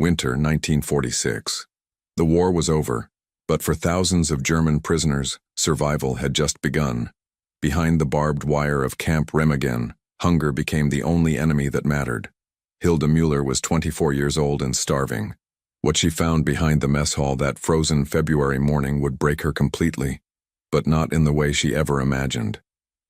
Winter 1946. The war was over, but for thousands of German prisoners, survival had just begun. Behind the barbed wire of Camp Remagen, hunger became the only enemy that mattered. Hilda Müller was 24 years old and starving. What she found behind the mess hall that frozen February morning would break her completely, but not in the way she ever imagined.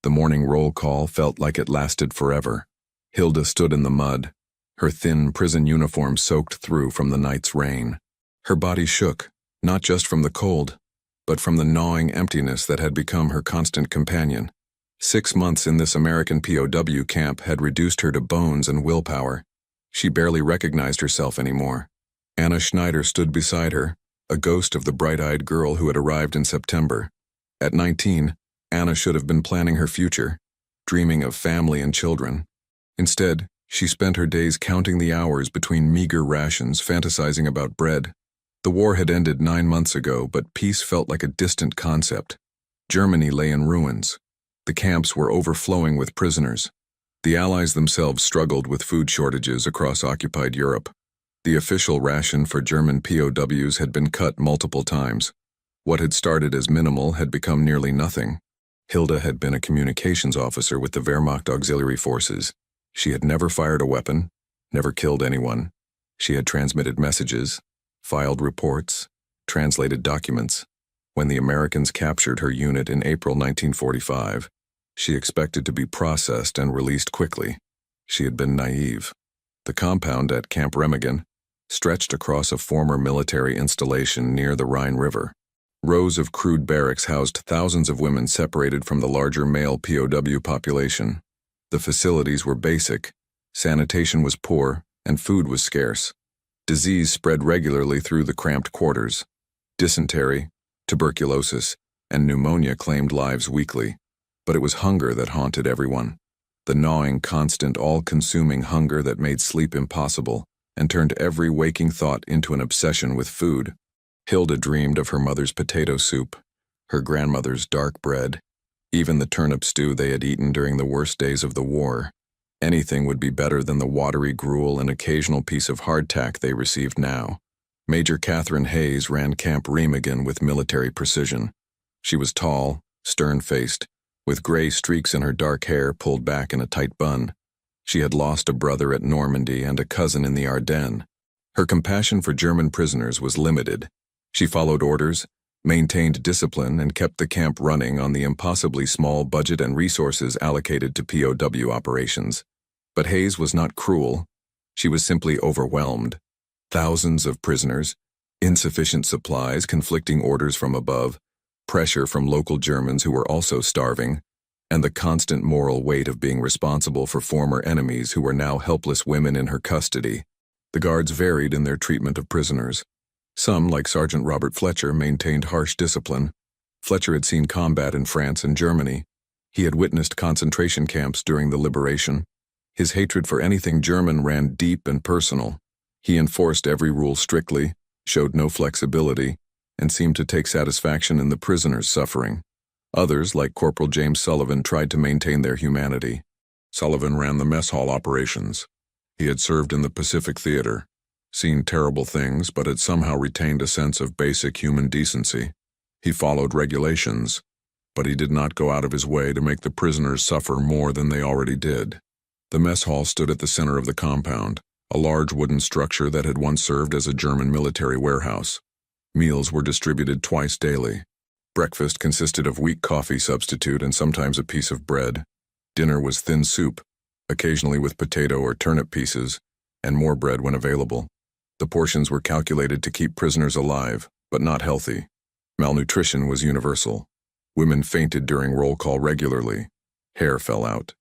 The morning roll call felt like it lasted forever. Hilda stood in the mud, her thin prison uniform soaked through from the night's rain. Her body shook, not just from the cold, but from the gnawing emptiness that had become her constant companion. 6 months in this American POW camp had reduced her to bones and willpower. She barely recognized herself anymore. Anna Schneider stood beside her, a ghost of the bright-eyed girl who had arrived in September. At 19, Anna should have been planning her future, dreaming of family and children. Instead, she spent her days counting the hours between meager rations, fantasizing about bread. The war had ended 9 months ago, but peace felt like a distant concept. Germany lay in ruins. The camps were overflowing with prisoners. The Allies themselves struggled with food shortages across occupied Europe. The official ration for German POWs had been cut multiple times. What had started as minimal had become nearly nothing. Hilda had been a communications officer with the Wehrmacht Auxiliary Forces. She had never fired a weapon, never killed anyone. She had transmitted messages, filed reports, translated documents. When the Americans captured her unit in April 1945, she expected to be processed and released quickly. She had been naive. The compound at Camp Remagen stretched across a former military installation near the Rhine River. Rows of crude barracks housed thousands of women separated from the larger male POW population. The facilities were basic, sanitation was poor, and food was scarce. Disease spread regularly through the cramped quarters. Dysentery, tuberculosis, and pneumonia claimed lives weekly. But it was hunger that haunted everyone. The gnawing, constant, all-consuming hunger that made sleep impossible and turned every waking thought into an obsession with food. Hilda dreamed of her mother's potato soup, her grandmother's dark bread, even the turnip stew they had eaten during the worst days of the war. Anything would be better than the watery gruel and occasional piece of hardtack they received now. Major Catherine Hayes ran Camp Remagen with military precision. She was tall, stern-faced, with gray streaks in her dark hair pulled back in a tight bun. She had lost a brother at Normandy and a cousin in the Ardennes. Her compassion for German prisoners was limited. She followed orders, maintained discipline, and kept the camp running on the impossibly small budget and resources allocated to POW operations. But Hayes was not cruel. She was simply overwhelmed. Thousands of prisoners, insufficient supplies, conflicting orders from above, pressure from local Germans who were also starving, and the constant moral weight of being responsible for former enemies who were now helpless women in her custody. The guards varied in their treatment of prisoners. Some, like Sergeant Robert Fletcher, maintained harsh discipline. Fletcher had seen combat in France and Germany. He had witnessed concentration camps during the liberation. His hatred for anything German ran deep and personal. He enforced every rule strictly, showed no flexibility, and seemed to take satisfaction in the prisoners' suffering. Others, like Corporal James Sullivan, tried to maintain their humanity. Sullivan ran the mess hall operations. He had served in the Pacific Theater, seen terrible things, but had somehow retained a sense of basic human decency. He followed regulations, but he did not go out of his way to make the prisoners suffer more than they already did. The mess hall stood at the center of the compound, a large wooden structure that had once served as a German military warehouse. Meals were distributed twice daily. Breakfast consisted of weak coffee substitute and sometimes a piece of bread. Dinner was thin soup, occasionally with potato or turnip pieces, and more bread when available. The portions were calculated to keep prisoners alive, but not healthy. Malnutrition was universal. Women fainted during roll call regularly. Hair fell out.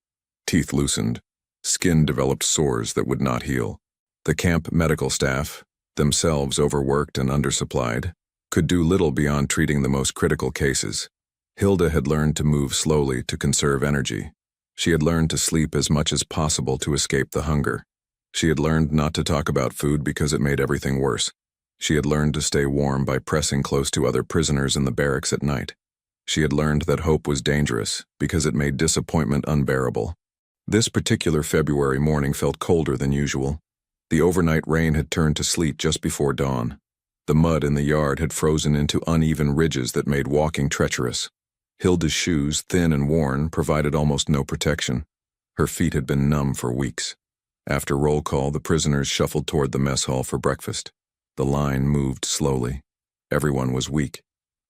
Teeth loosened. Skin developed sores that would not heal. The camp medical staff, themselves overworked and undersupplied, could do little beyond treating the most critical cases. Hilda had learned to move slowly to conserve energy. She had learned to sleep as much as possible to escape the hunger. She had learned not to talk about food because it made everything worse. She had learned to stay warm by pressing close to other prisoners in the barracks at night. She had learned that hope was dangerous because it made disappointment unbearable. This particular February morning felt colder than usual. The overnight rain had turned to sleet just before dawn. The mud in the yard had frozen into uneven ridges that made walking treacherous. Hilda's shoes, thin and worn, provided almost no protection. Her feet had been numb for weeks. After roll call, the prisoners shuffled toward the mess hall for breakfast. The line moved slowly. Everyone was weak.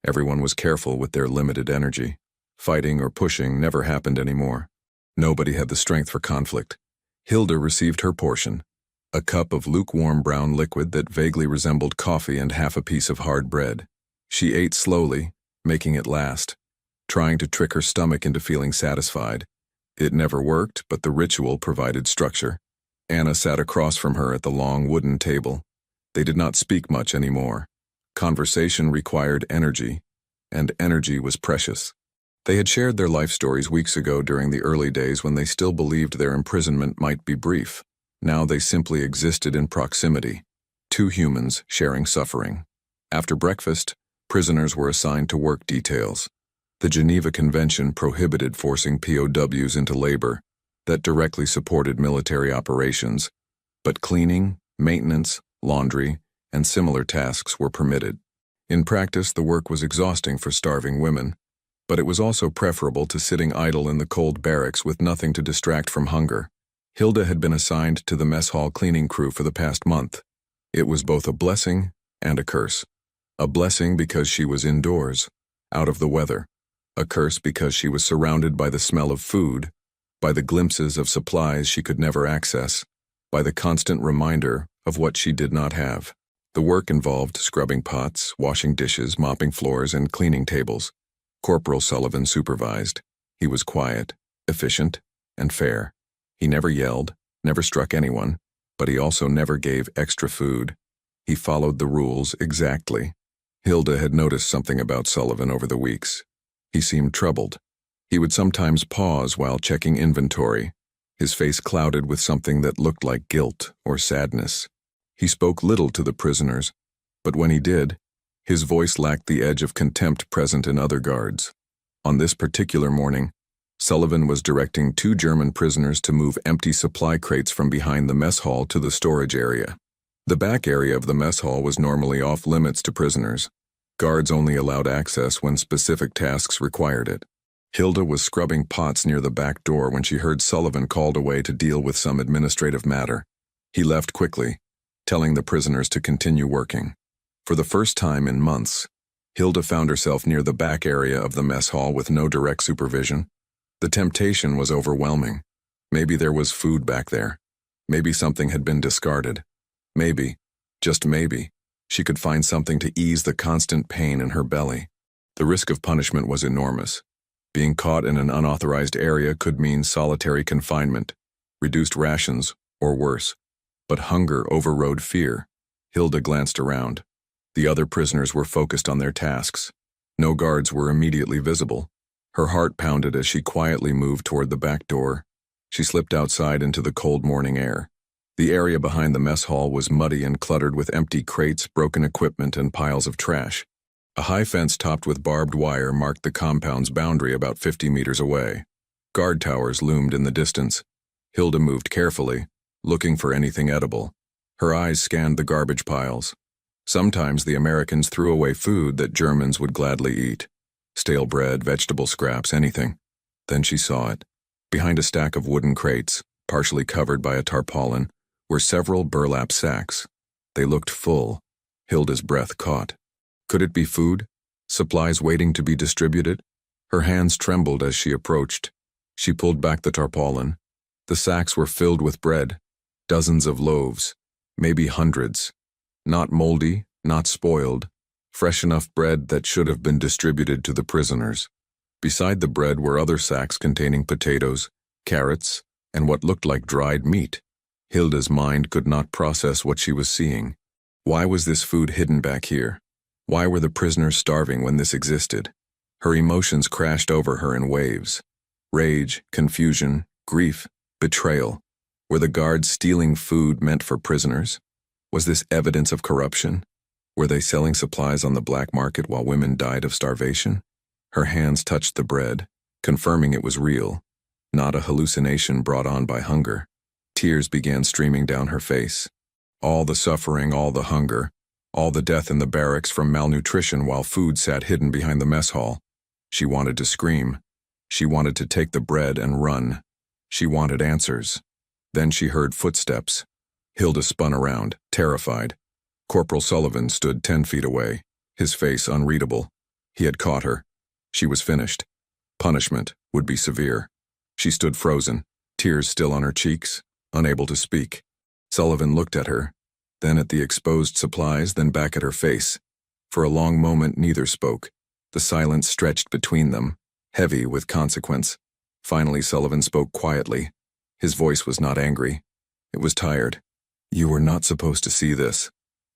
Everyone was careful with their limited energy. Fighting or pushing never happened anymore. Nobody had the strength for conflict. Hilda received her portion, a cup of lukewarm brown liquid that vaguely resembled coffee and half a piece of hard bread. She ate slowly, making it last, trying to trick her stomach into feeling satisfied. It never worked, but the ritual provided structure. Anna sat across from her at the long wooden table. They did not speak much anymore. Conversation required energy, and energy was precious. They had shared their life stories weeks ago during the early days when they still believed their imprisonment might be brief. Now they simply existed in proximity, two humans sharing suffering. After breakfast, prisoners were assigned to work details. The Geneva Convention prohibited forcing POWs into labor that directly supported military operations, but cleaning, maintenance, laundry, and similar tasks were permitted. In practice, the work was exhausting for starving women, but it was also preferable to sitting idle in the cold barracks with nothing to distract from hunger. Hilda had been assigned to the mess hall cleaning crew for the past month. It was both a blessing and a curse. A blessing because she was indoors, out of the weather. A curse because she was surrounded by the smell of food, by the glimpses of supplies she could never access, by the constant reminder of what she did not have. The work involved scrubbing pots, washing dishes, mopping floors, and cleaning tables. Corporal Sullivan supervised. He was quiet, efficient, and fair. He never yelled, never struck anyone, but he also never gave extra food. He followed the rules exactly. Hilda had noticed something about Sullivan over the weeks. He seemed troubled. He would sometimes pause while checking inventory, his face clouded with something that looked like guilt or sadness. He spoke little to the prisoners, but when he did, his voice lacked the edge of contempt present in other guards. On this particular morning, Sullivan was directing 2 German prisoners to move empty supply crates from behind the mess hall to the storage area. The back area of the mess hall was normally off limits to prisoners. Guards only allowed access when specific tasks required it. Hilda was scrubbing pots near the back door when she heard Sullivan called away to deal with some administrative matter. He left quickly, telling the prisoners to continue working. For the first time in months, Hilda found herself near the back area of the mess hall with no direct supervision. The temptation was overwhelming. Maybe there was food back there. Maybe something had been discarded. Maybe, just maybe, she could find something to ease the constant pain in her belly. The risk of punishment was enormous. Being caught in an unauthorized area could mean solitary confinement, reduced rations, or worse. But hunger overrode fear. Hilda glanced around. The other prisoners were focused on their tasks. No guards were immediately visible. Her heart pounded as she quietly moved toward the back door. She slipped outside into the cold morning air. The area behind the mess hall was muddy and cluttered with empty crates, broken equipment, and piles of trash. A high fence topped with barbed wire marked the compound's boundary about 50 meters away. Guard towers loomed in the distance. Hilda moved carefully, looking for anything edible. Her eyes scanned the garbage piles. Sometimes the Americans threw away food that Germans would gladly eat. Stale bread, vegetable scraps, anything. Then she saw it. Behind a stack of wooden crates, partially covered by a tarpaulin, were several burlap sacks. They looked full. Hilda's breath caught. Could it be food? Supplies waiting to be distributed? Her hands trembled as she approached. She pulled back the tarpaulin. The sacks were filled with bread. Dozens of loaves. Maybe hundreds. Not moldy, not spoiled. Fresh enough bread that should have been distributed to the prisoners. Beside the bread were other sacks containing potatoes, carrots, and what looked like dried meat. Hilda's mind could not process what she was seeing. Why was this food hidden back here? Why were the prisoners starving when this existed? Her emotions crashed over her in waves. Rage, confusion, grief, betrayal. Were the guards stealing food meant for prisoners? Was this evidence of corruption? Were they selling supplies on the black market while women died of starvation? Her hands touched the bread, confirming it was real, not a hallucination brought on by hunger. Tears began streaming down her face. All the suffering, all the hunger, all the death in the barracks from malnutrition while food sat hidden behind the mess hall. She wanted to scream. She wanted to take the bread and run. She wanted answers. Then she heard footsteps. Hilda spun around, terrified. Corporal Sullivan stood 10 feet away, his face unreadable. He had caught her. She was finished. Punishment would be severe. She stood frozen, tears still on her cheeks, unable to speak. Sullivan looked at her, then at the exposed supplies, then back at her face. For a long moment neither spoke. The silence stretched between them, heavy with consequence. Finally Sullivan spoke quietly. His voice was not angry. It was tired. "You were not supposed to see this."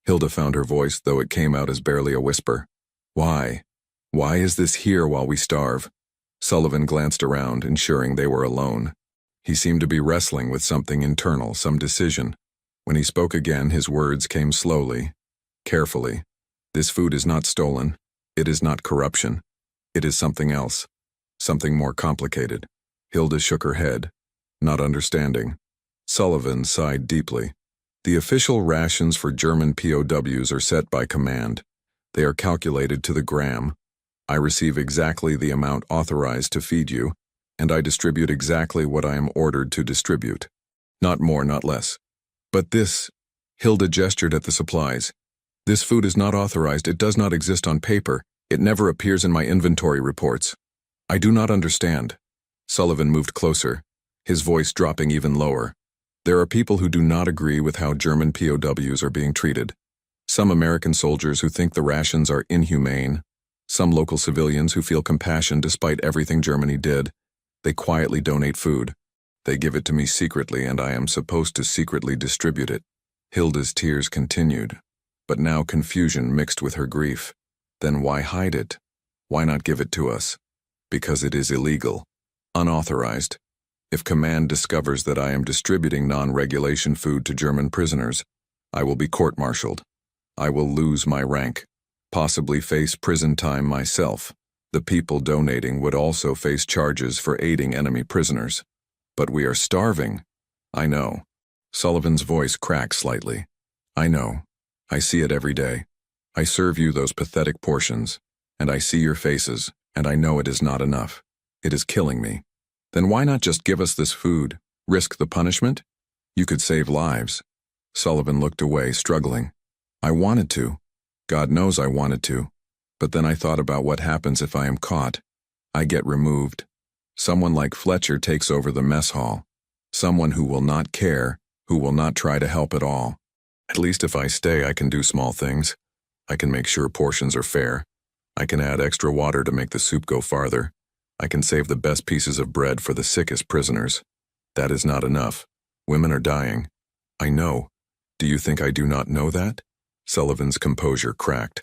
Hilda found her voice, though it came out as barely a whisper. "Why? Why is this here while we starve?" Sullivan glanced around, ensuring they were alone. He seemed to be wrestling with something internal, some decision. When he spoke again, his words came slowly, carefully. "This food is not stolen. It is not corruption. It is something else. Something more complicated." Hilda shook her head, not understanding. Sullivan sighed deeply. "The official rations for German POWs are set by command. They are calculated to the gram. I receive exactly the amount authorized to feed you, and I distribute exactly what I am ordered to distribute. Not more, not less. But this," Hilda gestured at the supplies, "this food is not authorized. It does not exist on paper. It never appears in my inventory reports. I do not understand." Sullivan moved closer, his voice dropping even lower. "There are people who do not agree with how German POWs are being treated. Some American soldiers who think the rations are inhumane. Some local civilians who feel compassion despite everything Germany did. They quietly donate food. They give it to me secretly, and I am supposed to secretly distribute it." Hilda's tears continued, but now confusion mixed with her grief. "Then why hide it? Why not give it to us?" "Because it is illegal. Unauthorized. If command discovers that I am distributing non-regulation food to German prisoners, I will be court-martialed. I will lose my rank, possibly face prison time myself. The people donating would also face charges for aiding enemy prisoners. But we are starving." "I know." Sullivan's voice cracked slightly. "I know. I see it every day. I serve you those pathetic portions, and I see your faces, and I know it is not enough. It is killing me. Then why not just give us this food? Risk the punishment? You could save lives." Sullivan looked away, struggling. "I wanted to. God knows I wanted to. But then I thought about what happens if I am caught. I get removed. Someone like Fletcher takes over the mess hall. Someone who will not care, who will not try to help at all. At least if I stay, I can do small things. I can make sure portions are fair. I can add extra water to make the soup go farther. I can save the best pieces of bread for the sickest prisoners. That is not enough. Women are dying. I know. Do you think I do not know that?" Sullivan's composure cracked.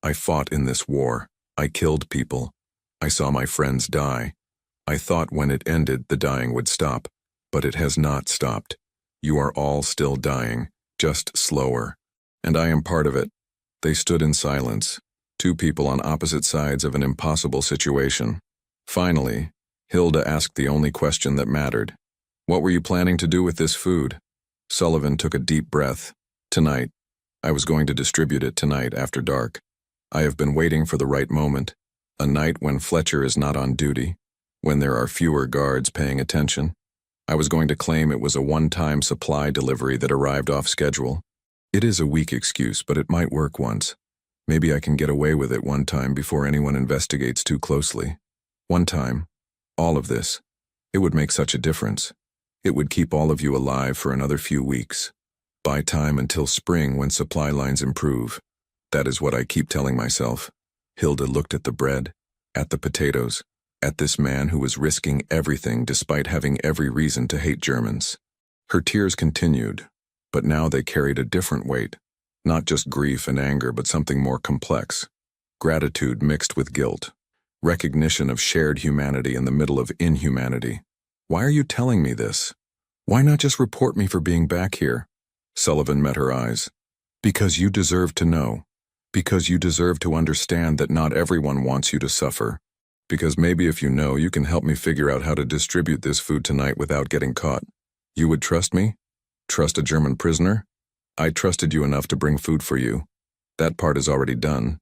"I fought in this war. I killed people. I saw my friends die. I thought when it ended the dying would stop, but it has not stopped. You are all still dying, just slower. And I am part of it." They stood in silence, two people on opposite sides of an impossible situation. Finally, Hilda asked the only question that mattered. "What were you planning to do with this food?" Sullivan took a deep breath. "Tonight. I was going to distribute it tonight after dark. I have been waiting for the right moment. A night when Fletcher is not on duty, when there are fewer guards paying attention. I was going to claim it was a one-time supply delivery that arrived off schedule. It is a weak excuse, but it might work once. Maybe I can get away with it one time before anyone investigates too closely. One time. All of this. It would make such a difference. It would keep all of you alive for another few weeks. Buy time until spring when supply lines improve. That is what I keep telling myself." Hilda looked at the bread, at the potatoes, at this man who was risking everything despite having every reason to hate Germans. Her tears continued, but now they carried a different weight. Not just grief and anger, but something more complex. Gratitude mixed with guilt. Recognition of shared humanity in the middle of inhumanity. "Why are you telling me this? Why not just report me for being back here?" Sullivan met her eyes. "Because you deserve to know. Because you deserve to understand that not everyone wants you to suffer. Because maybe if you know, you can help me figure out how to distribute this food tonight without getting caught. You would trust me? Trust a German prisoner?" I trusted you enough to bring food for you. That part is already done.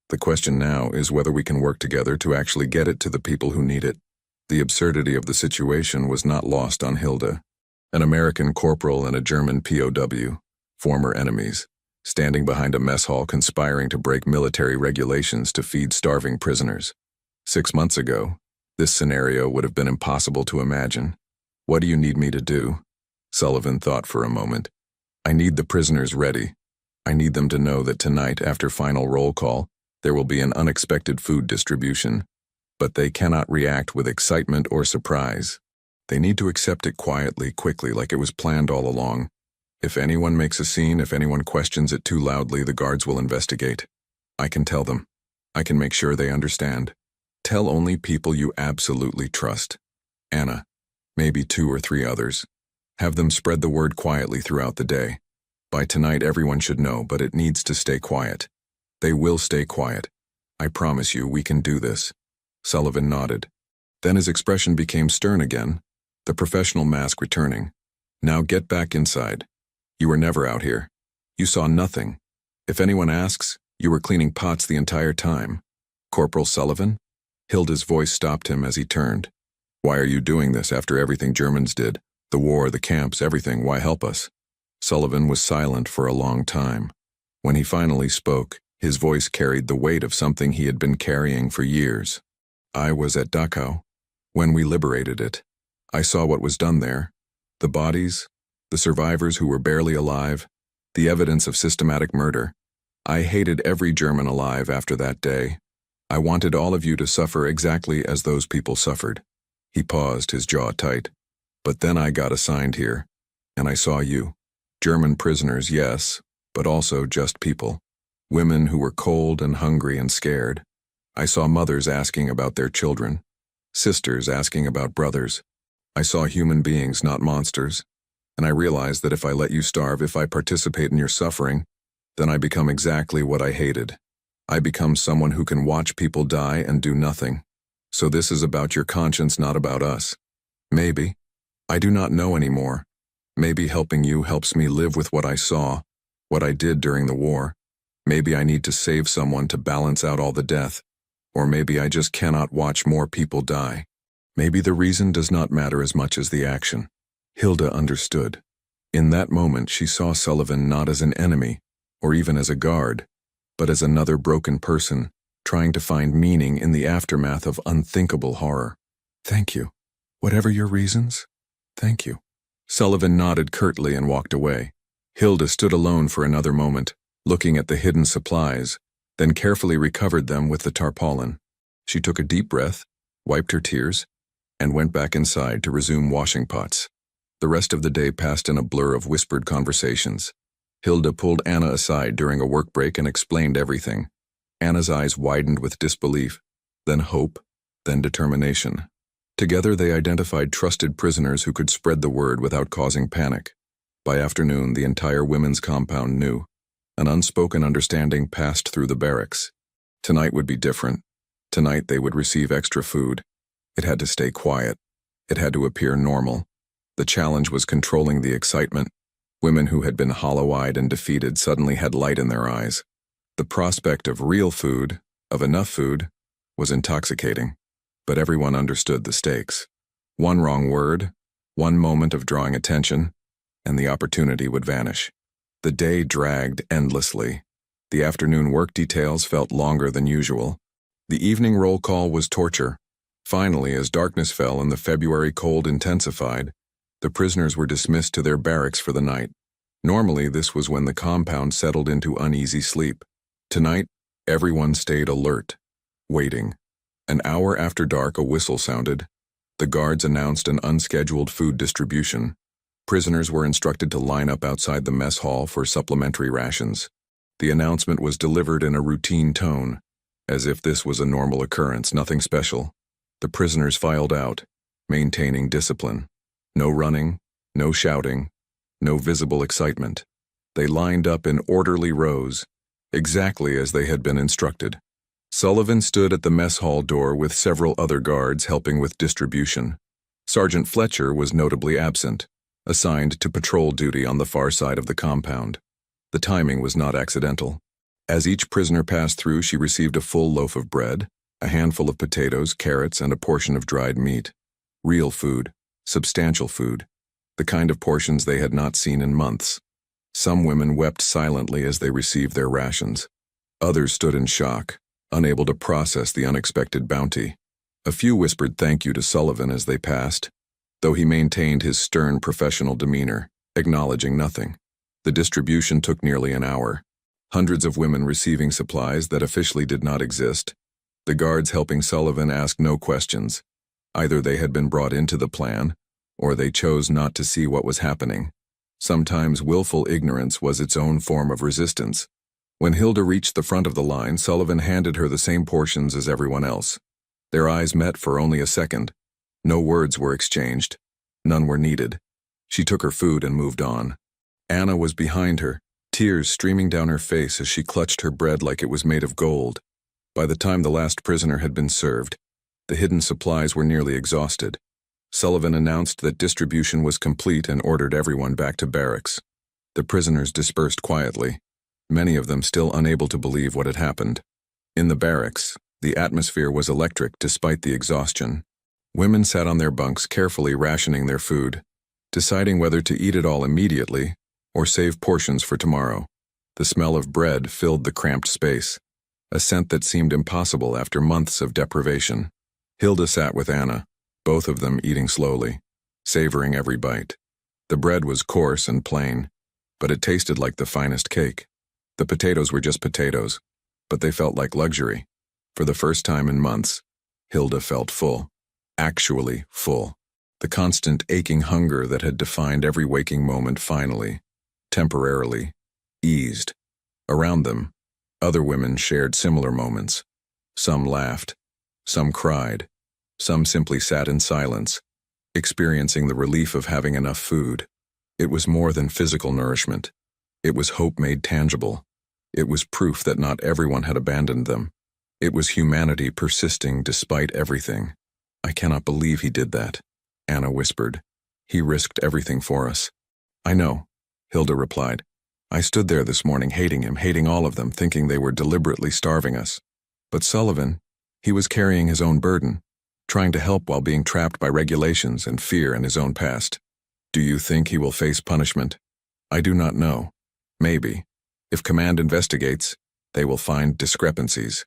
The question now is whether we can work together to actually get it to the people who need it. The absurdity of the situation was not lost on Hilda. An American corporal and a German POW, former enemies, standing behind a mess hall conspiring to break military regulations to feed starving prisoners. 6 months ago, this scenario would have been impossible to imagine. What do you need me to do? Sullivan thought for a moment. I need the prisoners ready. I need them to know that tonight, after final roll call, there will be an unexpected food distribution. But they cannot react with excitement or surprise. They need to accept it quietly, quickly, like it was planned all along. If anyone makes a scene, if anyone questions it too loudly, the guards will investigate. I can tell them. I can make sure they understand. Tell only people you absolutely trust. Anna, maybe 2 or 3 others. Have them spread the word quietly throughout the day. By tonight, everyone should know, but it needs to stay quiet. They will stay quiet. I promise you, we can do this. Sullivan nodded. Then his expression became stern again, the professional mask returning. Now get back inside. You were never out here. You saw nothing. If anyone asks, you were cleaning pots the entire time. Corporal Sullivan? Hilda's voice stopped him as he turned. Why are you doing this after everything Germans did? The war, the camps, everything. Why help us? Sullivan was silent for a long time. When he finally spoke, his voice carried the weight of something he had been carrying for years. I was at Dachau when we liberated it. I saw what was done there. The bodies, the survivors who were barely alive, the evidence of systematic murder. I hated every German alive after that day. I wanted all of you to suffer exactly as those people suffered. He paused, his jaw tight. But then I got assigned here, and I saw you. German prisoners, yes, but also just people. Women who were cold and hungry and scared. I saw mothers asking about their children. Sisters asking about brothers. I saw human beings, not monsters. And I realized that if I let you starve, if I participate in your suffering, then I become exactly what I hated. I become someone who can watch people die and do nothing. So this is about your conscience, not about us. Maybe. I do not know anymore. Maybe helping you helps me live with what I saw, what I did during the war. Maybe I need to save someone to balance out all the death. Or maybe I just cannot watch more people die. Maybe the reason does not matter as much as the action. Hilda understood. In that moment, she saw Sullivan not as an enemy, or even as a guard, but as another broken person, trying to find meaning in the aftermath of unthinkable horror. Thank you. Whatever your reasons, thank you. Sullivan nodded curtly and walked away. Hilda stood alone for another moment, looking at the hidden supplies, then carefully recovered them with the tarpaulin. She took a deep breath, wiped her tears, and went back inside to resume washing pots. The rest of the day passed in a blur of whispered conversations. Hilda pulled Anna aside during a work break and explained everything. Anna's eyes widened with disbelief, then hope, then determination. Together they identified trusted prisoners who could spread the word without causing panic. By afternoon, the entire women's compound knew. An unspoken understanding passed through the barracks. Tonight would be different. Tonight they would receive extra food. It had to stay quiet. It had to appear normal. The challenge was controlling the excitement. Women who had been hollow-eyed and defeated suddenly had light in their eyes. The prospect of real food, of enough food, was intoxicating. But everyone understood the stakes. One wrong word, one moment of drawing attention, and the opportunity would vanish. The day dragged endlessly. The afternoon work details felt longer than usual. The evening roll call was torture. Finally, as darkness fell and the February cold intensified, the prisoners were dismissed to their barracks for the night. Normally, this was when the compound settled into uneasy sleep. Tonight, everyone stayed alert, waiting. An hour after dark, a whistle sounded. The guards announced an unscheduled food distribution. Prisoners were instructed to line up outside the mess hall for supplementary rations. The announcement was delivered in a routine tone, as if this was a normal occurrence, nothing special. The prisoners filed out, maintaining discipline. No running, no shouting, no visible excitement. They lined up in orderly rows, exactly as they had been instructed. Sullivan stood at the mess hall door with several other guards helping with distribution. Sergeant Fletcher was notably absent, assigned to patrol duty on the far side of the compound. The timing was not accidental. As each prisoner passed through, she received a full loaf of bread, a handful of potatoes, carrots, and a portion of dried meat. Real food, substantial food, the kind of portions they had not seen in months. Some women wept silently as they received their rations. Others stood in shock, unable to process the unexpected bounty. A few whispered thank you to Sullivan as they passed, though he maintained his stern professional demeanor, acknowledging nothing. The distribution took nearly an hour. Hundreds of women receiving supplies that officially did not exist. The guards helping Sullivan asked no questions. Either they had been brought into the plan, or they chose not to see what was happening. Sometimes willful ignorance was its own form of resistance. When Hilda reached the front of the line, Sullivan handed her the same portions as everyone else. Their eyes met for only a second. No words were exchanged. None were needed. She took her food and moved on. Anna was behind her, tears streaming down her face as she clutched her bread like it was made of gold. By the time the last prisoner had been served, the hidden supplies were nearly exhausted. Sullivan announced that distribution was complete and ordered everyone back to barracks. The prisoners dispersed quietly, many of them still unable to believe what had happened. In the barracks, the atmosphere was electric despite the exhaustion. Women sat on their bunks carefully rationing their food, deciding whether to eat it all immediately or save portions for tomorrow. The smell of bread filled the cramped space, a scent that seemed impossible after months of deprivation. Hilda sat with Anna, both of them eating slowly, savoring every bite. The bread was coarse and plain, but it tasted like the finest cake. The potatoes were just potatoes, but they felt like luxury. For the first time in months, Hilda felt full. Actually full. The constant aching hunger that had defined every waking moment finally, temporarily, eased. Around them, other women shared similar moments. Some laughed, some cried, some simply sat in silence, experiencing the relief of having enough food. It was more than physical nourishment. It was hope made tangible. It was proof that not everyone had abandoned them. It was humanity persisting despite everything. "I cannot believe he did that," Anna whispered. "He risked everything for us." "I know," Hilda replied. "I stood there this morning hating him, hating all of them, thinking they were deliberately starving us. But Sullivan, he was carrying his own burden, trying to help while being trapped by regulations and fear in his own past. Do you think he will face punishment? I do not know. Maybe. If command investigates, they will find discrepancies.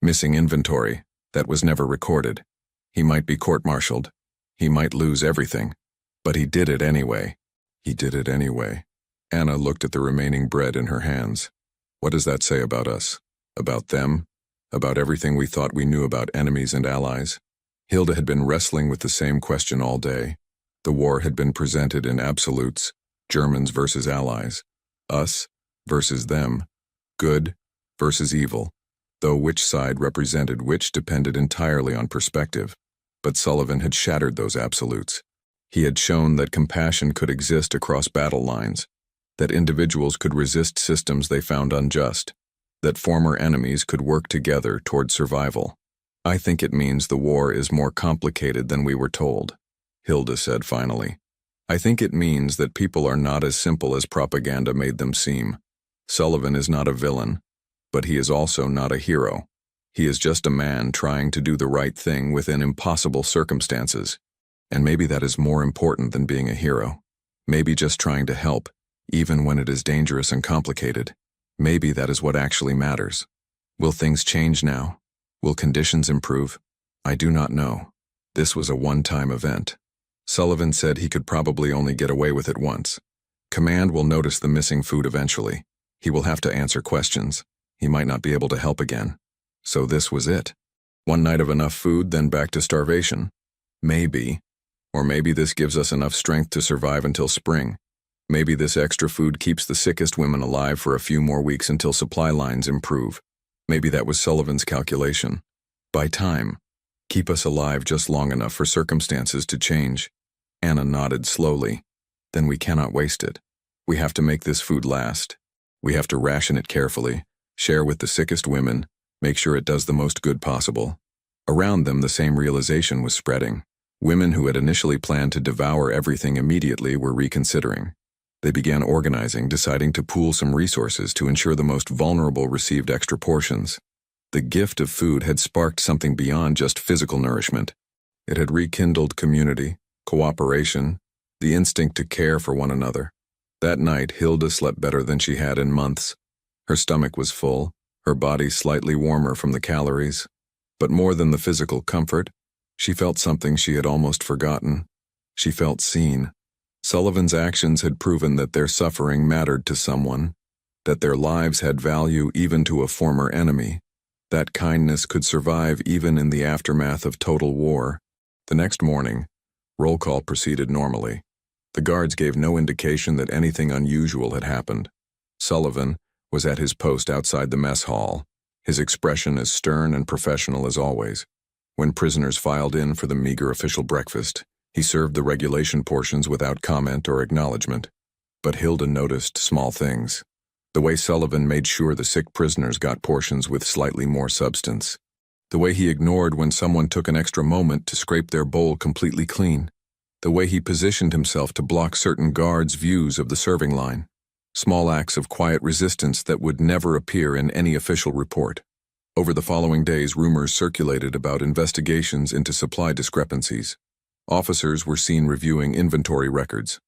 Missing inventory that was never recorded. He might be court-martialed. He might lose everything. But he did it anyway. He did it anyway." Anna looked at the remaining bread in her hands. "What does that say about us? About them? About everything we thought we knew about enemies and allies?" Hilda had been wrestling with the same question all day. The war had been presented in absolutes, Germans versus allies, us versus them, good versus evil, though which side represented which depended entirely on perspective. But Sullivan had shattered those absolutes. He had shown that compassion could exist across battle lines, that individuals could resist systems they found unjust, that former enemies could work together toward survival. "I think it means the war is more complicated than we were told," Hilda said finally. "I think it means that people are not as simple as propaganda made them seem. Sullivan is not a villain, but he is also not a hero. He is just a man trying to do the right thing within impossible circumstances. And maybe that is more important than being a hero. Maybe just trying to help, even when it is dangerous and complicated. Maybe that is what actually matters. Will things change now? Will conditions improve? I do not know. This was a one-time event. Sullivan said he could probably only get away with it once. Command will notice the missing food eventually. He will have to answer questions. He might not be able to help again. So this was it. One night of enough food, then back to starvation. Maybe. Or maybe this gives us enough strength to survive until spring. Maybe this extra food keeps the sickest women alive for a few more weeks until supply lines improve. Maybe that was Sullivan's calculation. Buy time. Keep us alive just long enough for circumstances to change. Anna nodded slowly. Then we cannot waste it. We have to make this food last. We have to ration it carefully, share with the sickest women, make sure it does the most good possible. Around them, the same realization was spreading. Women who had initially planned to devour everything immediately were reconsidering. They began organizing, deciding to pool some resources to ensure the most vulnerable received extra portions. The gift of food had sparked something beyond just physical nourishment. It had rekindled community, cooperation, the instinct to care for one another. That night, Hilda slept better than she had in months. Her stomach was full, her body slightly warmer from the calories. But more than the physical comfort, she felt something she had almost forgotten. She felt seen. Sullivan's actions had proven that their suffering mattered to someone, that their lives had value even to a former enemy, that kindness could survive even in the aftermath of total war. The next morning, roll call proceeded normally. The guards gave no indication that anything unusual had happened. Sullivan was at his post outside the mess hall, his expression as stern and professional as always. When prisoners filed in for the meager official breakfast, he served the regulation portions without comment or acknowledgement. But Hilda noticed small things. The way Sullivan made sure the sick prisoners got portions with slightly more substance. The way he ignored when someone took an extra moment to scrape their bowl completely clean. The way he positioned himself to block certain guards' views of the serving line. Small acts of quiet resistance that would never appear in any official report. Over the following days, rumors circulated about investigations into supply discrepancies. Officers were seen reviewing inventory records.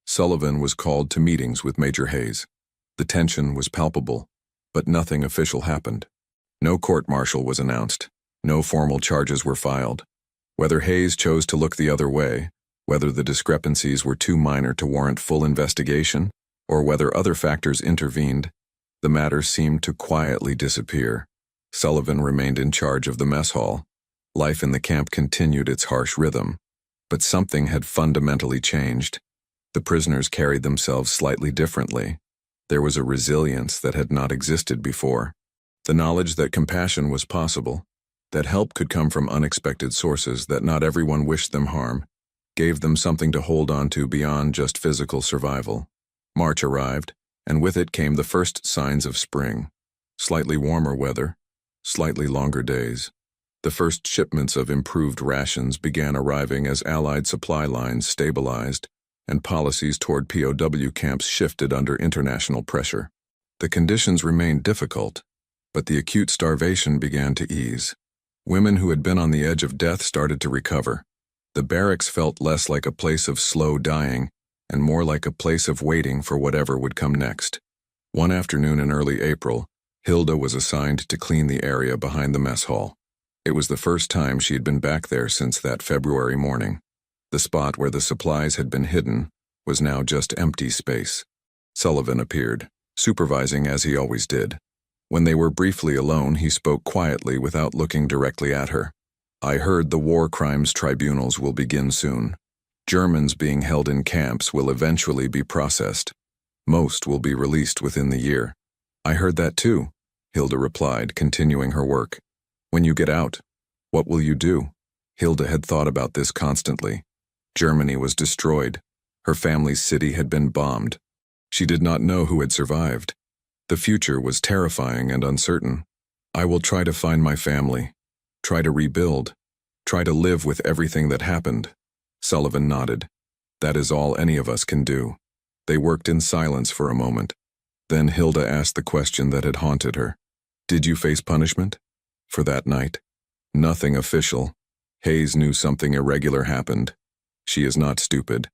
Sullivan was called to meetings with Major Hayes. The tension was palpable, but nothing official happened. No court-martial was announced. No formal charges were filed. Whether Hayes chose to look the other way, whether the discrepancies were too minor to warrant full investigation, or whether other factors intervened, the matter seemed to quietly disappear. Sullivan remained in charge of the mess hall. Life in the camp continued its harsh rhythm, but something had fundamentally changed. The prisoners carried themselves slightly differently. There was a resilience that had not existed before. The knowledge that compassion was possible, that help could come from unexpected sources, that not everyone wished them harm, gave them something to hold on to beyond just physical survival. March arrived, and with it came the first signs of spring. Slightly warmer weather, slightly longer days. The first shipments of improved rations began arriving as Allied supply lines stabilized and policies toward POW camps shifted under international pressure. The conditions remained difficult, but the acute starvation began to ease. Women who had been on the edge of death started to recover. The barracks felt less like a place of slow dying and more like a place of waiting for whatever would come next. One afternoon in early April, Hilda was assigned to clean the area behind the mess hall. It was the first time she had been back there since that February morning. The spot where the supplies had been hidden was now just empty space. Sullivan appeared, supervising as he always did. When they were briefly alone, he spoke quietly without looking directly at her. "I heard the war crimes tribunals will begin soon. Germans being held in camps will eventually be processed. Most will be released within the year." "I heard that too," Hilda replied, continuing her work. "When you get out, what will you do?" Hilda had thought about this constantly. Germany was destroyed. Her family's city had been bombed. She did not know who had survived. The future was terrifying and uncertain. "I will try to find my family, try to rebuild, try to live with everything that happened." Sullivan nodded. "That is all any of us can do." They worked in silence for a moment. Then Hilda asked the question that had haunted her. "Did you face punishment?" "For that night?" "Nothing official. Hayes knew something irregular happened. She is not stupid,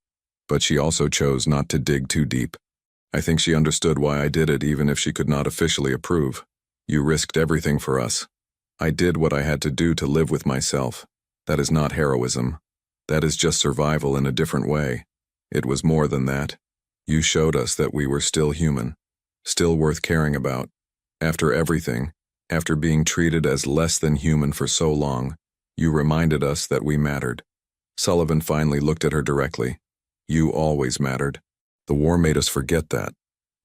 but she also chose not to dig too deep. I think she understood why I did it even if she could not officially approve. You risked everything for us. I did what I had to do to live with myself. That is not heroism. That is just survival in a different way. It was more than that. You showed us that we were still human, still worth caring about. After everything, after being treated as less than human for so long, you reminded us that we mattered." Sullivan finally looked at her directly. "You always mattered. The war made us forget that,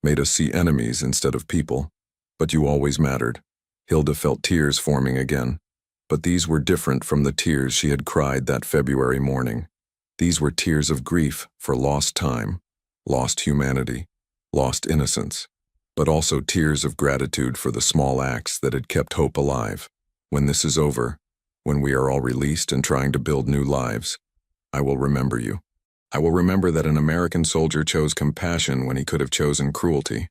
made us see enemies instead of people. But you always mattered." Hilda felt tears forming again. But these were different from the tears she had cried that February morning. These were tears of grief for lost time, lost humanity, lost innocence, but also tears of gratitude for the small acts that had kept hope alive. "When this is over, when we are all released and trying to build new lives, I will remember you. I will remember that an American soldier chose compassion when he could have chosen cruelty.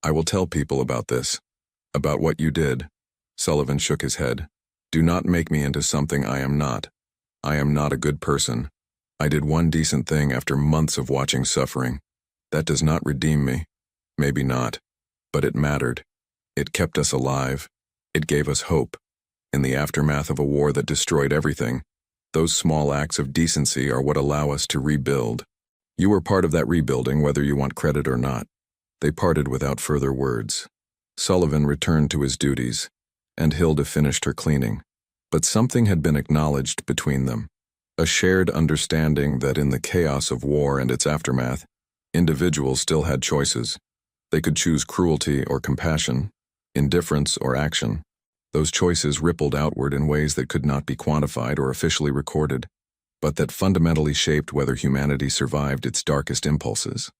I will tell people about this. About what you did. Sullivan shook his head. Do not make me into something I am not. I am not a good person. I did one decent thing after months of watching suffering. That does not redeem me. Maybe not. But it mattered. It kept us alive. It gave us hope. In the aftermath of a war that destroyed everything, those small acts of decency are what allow us to rebuild. You were part of that rebuilding, whether you want credit or not. They parted without further words. Sullivan returned to his duties, and Hilda finished her cleaning. But something had been acknowledged between them. A shared understanding that in the chaos of war and its aftermath, individuals still had choices. They could choose cruelty or compassion, indifference or action. Those choices rippled outward in ways that could not be quantified or officially recorded, but that fundamentally shaped whether humanity survived its darkest impulses.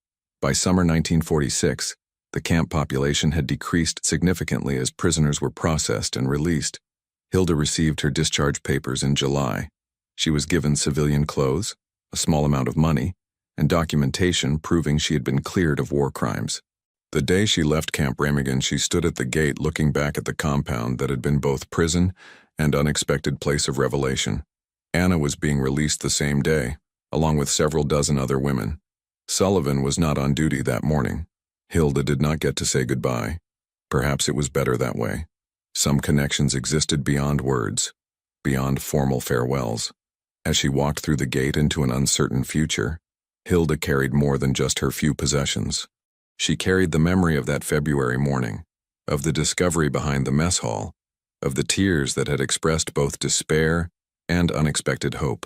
By summer 1946, the camp population had decreased significantly as prisoners were processed and released. Hilda received her discharge papers in July. She was given civilian clothes, a small amount of money, and documentation proving she had been cleared of war crimes. The day she left Camp Remagen, she stood at the gate looking back at the compound that had been both prison and unexpected place of revelation. Anna was being released the same day, along with several dozen other women. Sullivan was not on duty that morning. Hilda did not get to say goodbye. Perhaps it was better that way. Some connections existed beyond words, beyond formal farewells. As she walked through the gate into an uncertain future, Hilda carried more than just her few possessions. She carried the memory of that February morning, of the discovery behind the mess hall, of the tears that had expressed both despair and unexpected hope.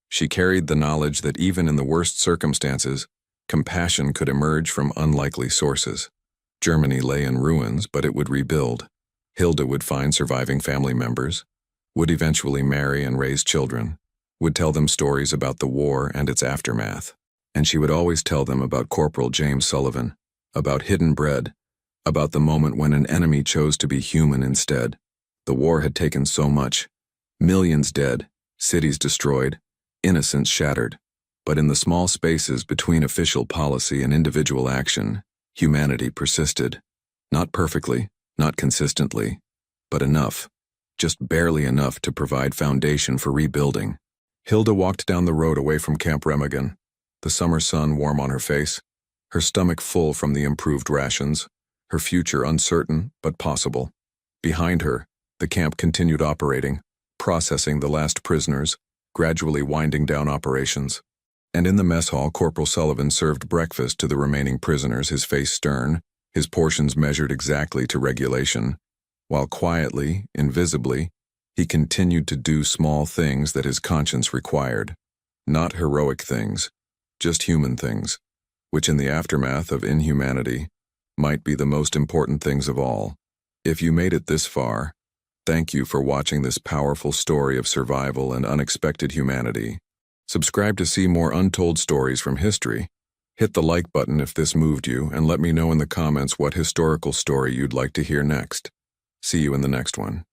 She carried the knowledge that even in the worst circumstances, compassion could emerge from unlikely sources. Germany lay in ruins, but it would rebuild. Hilda would find surviving family members, would eventually marry and raise children, would tell them stories about the war and its aftermath. And she would always tell them about Corporal James Sullivan, about hidden bread, about the moment when an enemy chose to be human instead. The war had taken so much. Millions dead, cities destroyed, innocents shattered. But in the small spaces between official policy and individual action, humanity persisted. Not perfectly, not consistently, but enough, just barely enough to provide foundation for rebuilding. Hilda walked down the road away from Camp Remagen, the summer sun warm on her face, her stomach full from the improved rations, her future uncertain but possible. Behind her, the camp continued operating, processing the last prisoners, gradually winding down operations. And in the mess hall, Corporal Sullivan served breakfast to the remaining prisoners, his face stern, his portions measured exactly to regulation, while quietly, invisibly, he continued to do small things that his conscience required. Not heroic things, just human things, which in the aftermath of inhumanity might be the most important things of all. If you made it this far, thank you for watching this powerful story of survival and unexpected humanity. Subscribe to see more untold stories from history. Hit the like button if this moved you, and let me know in the comments what historical story you'd like to hear next. See you in the next one.